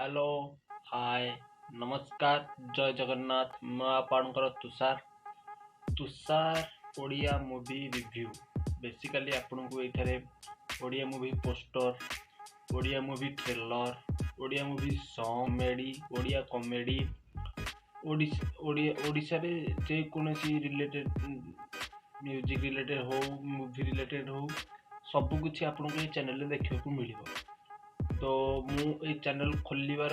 Hello hi नमस्कार जय जगन्नाथ मैं आपणकर Tushar Odia movie review basically आपन को एठारे Odia movie poster Odia movie trailer Odia movie song मेडी ओडिया कॉमेडी ओडिशा रे जे कोनसी रिलेटेड म्यूजिक रिलेटेड हो मूवी रिलेटेड हो सब कुछ आपन को चैनल रे देखियो को मिलिबो। तो मु ए चैनल खोलिबार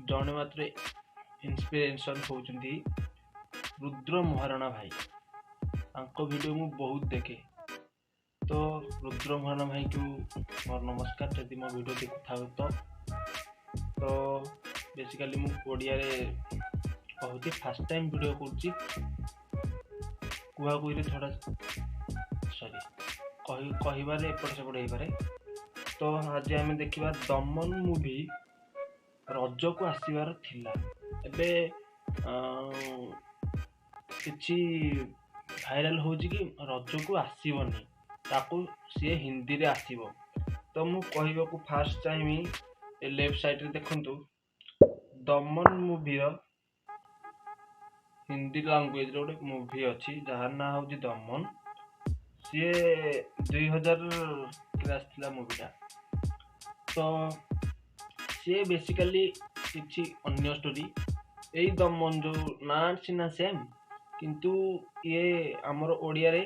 जने मात्र इंस्पिरेशन होउचंदी रुद्र महाराणा भाई आंको वीडियो मु बहुत देखे। तो रुद्र महाराणा भाई को मोर नमस्कार यदि मो वीडियो देखु थाउ तो बेसिकली मु ओडिया रे बहुत फर्स्ट टाइम वीडियो करची कुआ कुई रे थोड़ा सॉरी कहिबारे एपट सेपट हे पारे। तो आज आम देखा दमन मूवी रज को आसबार थिला एबे किछि भाइराल हो कि रज को आसबनी ताकू सी हिंदी रे आसीबो। तो मु कहबा को फास्ट टाइम लेफ्ट साइड रे देखंतु दमन मूवी हिंदी लैंग्वेज रे गोटे मूवी अछि जहार ना होची दमन। सी 2000 के आसला मूवीटा। तो सी बेसिकली किछि अन्य स्टोरी एई दमन जो ना सिना सेम किंतु ये हमर ओडिया रे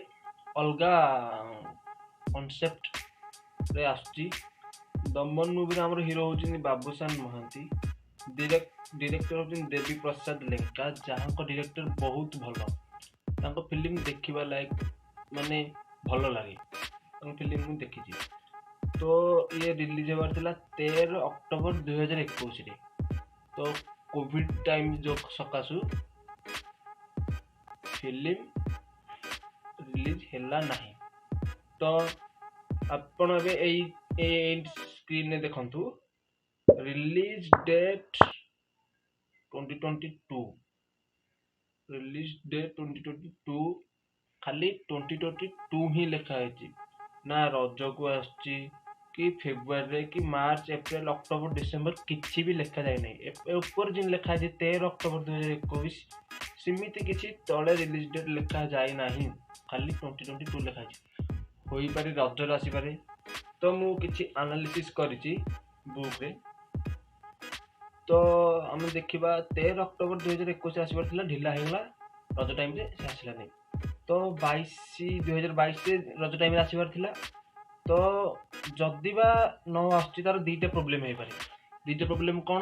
अलगा कॉन्सेप्ट रे आछि। दमन मूवी रे हमर हीरो होचिन बाबूशान महांती डायरेक्टर होचिन देवी प्रसाद लेंका जहां को डायरेक्टर बहुत भलो तांको फिल्म देखिबा लायक माने भलो लागे तांको फिल्म मु देखिछि। तो ये रिलीज होबार थिला 13 अक्टोबर 2021 रे। तो कोविड टाइम जो सकासु फिल्म रिलीज हैला नहीं। तो आपण अबे ए स्क्रीन ने देखंतु रिलीज डेट 2022 रिलीज डेट 2022 खाली 2022 ही लिखा है ना रज को आछि कि फेब्रुआरी कि मार्च अप्रैल अक्टोबर डिसेंबर किछि भी लिखा जाय नै। ऊपर जिन लिखा है 13 अक्टोबर 2021 सिमिति किछि तळे रिलीज डेट लिखा जाय नाही खाली 2022 लिखा है होई पारे रज आसी पारे। तो मु किछि एनालिसिस करिछि बुक रे। तो हम देखिबा 13 अक्टोबर 2021 आसीबार थिला ढिला हेगला रज टाइम रे से आसिला नै। तो 2022 रे रज टाइम रे आसीबार थिला। तो जदि बा न आछि तार दीटा प्रॉब्लम हे पारे। दीटा प्रॉब्लम कोन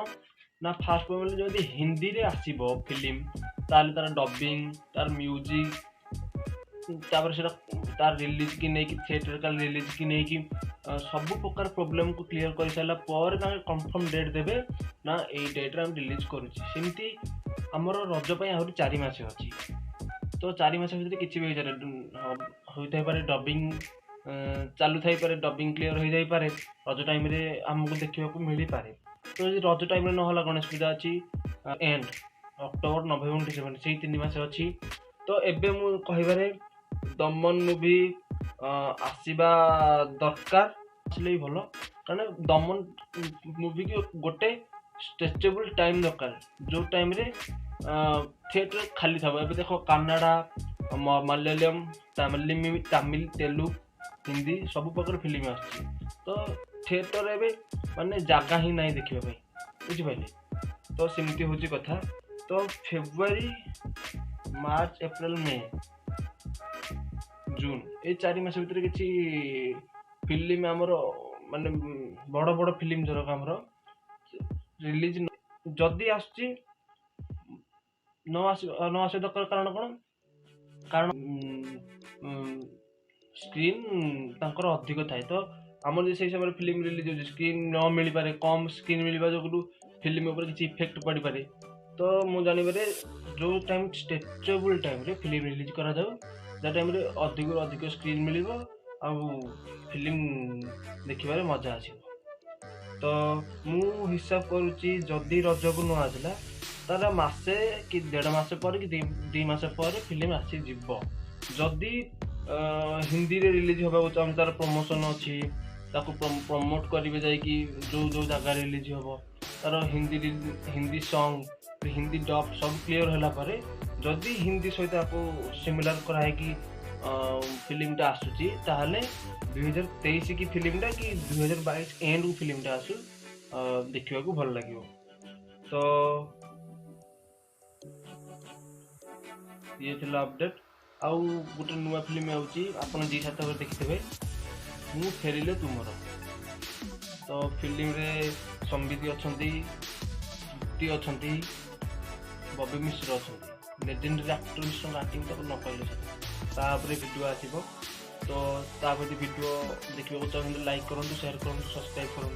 ना फर्स्ट प्रॉब्लम जदि हिंदी रे आसीबो फिल्म ताले तार डबिंग तार म्यूजिक तापर सेटा तार रिलीज की नै कि थिएटर का रिलीज की नै कि सब प्रकार प्रॉब्लम को क्लियर कर साला पर ना कंफर्म डेट देबे ना ए डेट रे हम रिलीज करूची। सिमती हमर रज पय आहुरी 4 मास अछि। तो 4 मास भीतर किछि भी होइथाय पारे डबिंग चालू थाई पारे डबिंग क्लियर हो जाई पारे रज टाइम रे हमको देखिबा को मिली पारे। तो रज टाइम रे न होला गणेश पूजा अछि एंड अक्टोबर नवेम्बर डिसेंबर सेही 3 मास अछि। तो एबे मु कहिबारे दमन मूवी आसीबा दरकार असले भलो कारण दमन मूवी की गोटे स्ट्रेचेबल टाइम दरकार जो टाइम रे थिएटर खाली था। एबे देखो कन्नड़ा मलयालम तमिल तेलुगु हिंदी सब प्रकार फिल्म आछि। तो थिएटर एबे माने जागा ही नहीं देखिबा भाई बुझि पाइले। तो सिमती होची कथा। तो फेब्रुआरी मार्च अप्रैल मई जून ए 4 मास भीतर किछि फिल्म हमर माने बड़ बड़ फिल्म जरक हमर रिलीज जदी आछि न आसे दरकार कारण कोन कारण स्क्रीन तांकर अधिक थाए। तो हमर जे समय फिल्म रिलीज हो स्क्रीन न मिली पारे कम स्क्रीन मिलबा जो फिल्म ऊपर किछि इफेक्ट पड़ी पारे। तो मु जानि बारे जो टाइम स्ट्रेचेबल टाइम रे फिल्म रिलीज करा जाऊ जा टाइम रे अधिक स्क्रीन मिलिबो आ फिल्म देखिबारे मजा आसीबो। तो मु हिसाब करूची जदी रज को न आसला तारा मासे कि 1.5 मास पर कि 2 मास पर फिल्म आसी जिवो। जदी हिंदी रे रिलीज होबा चाहम तार प्रमोशन अछि ताको प्रमोट करिवे जाय कि जो जो जगह रिलीज होबो तार हिंदी सॉन्ग हिंदी डब सब क्लियर होला परे जदि हिंदी सहित आपको सिमिलर कराए कि फिल्मटा आसूची ताहले 2023 की फिल्मटा कि 2022 एंड को फिल्मटा आसू देखा भल लगे। तो ये थिला अपडेट। आउ गोटे नुआ फिल्म आउची आपन जी सात देखिथे मु फेरिले तुमर। तो फिल्म रे संबित अछंती तृप्ति अछंती बॉबी मिश्र अछंती लेजेंडरी एक्टर मिश्र एक्टिंग तो न कहले तापरे वीडियो आसीबो। तो ता वीडियो देखिबो तो लाइक करंतु शेयर करंतु सब्सक्राइब करंतु।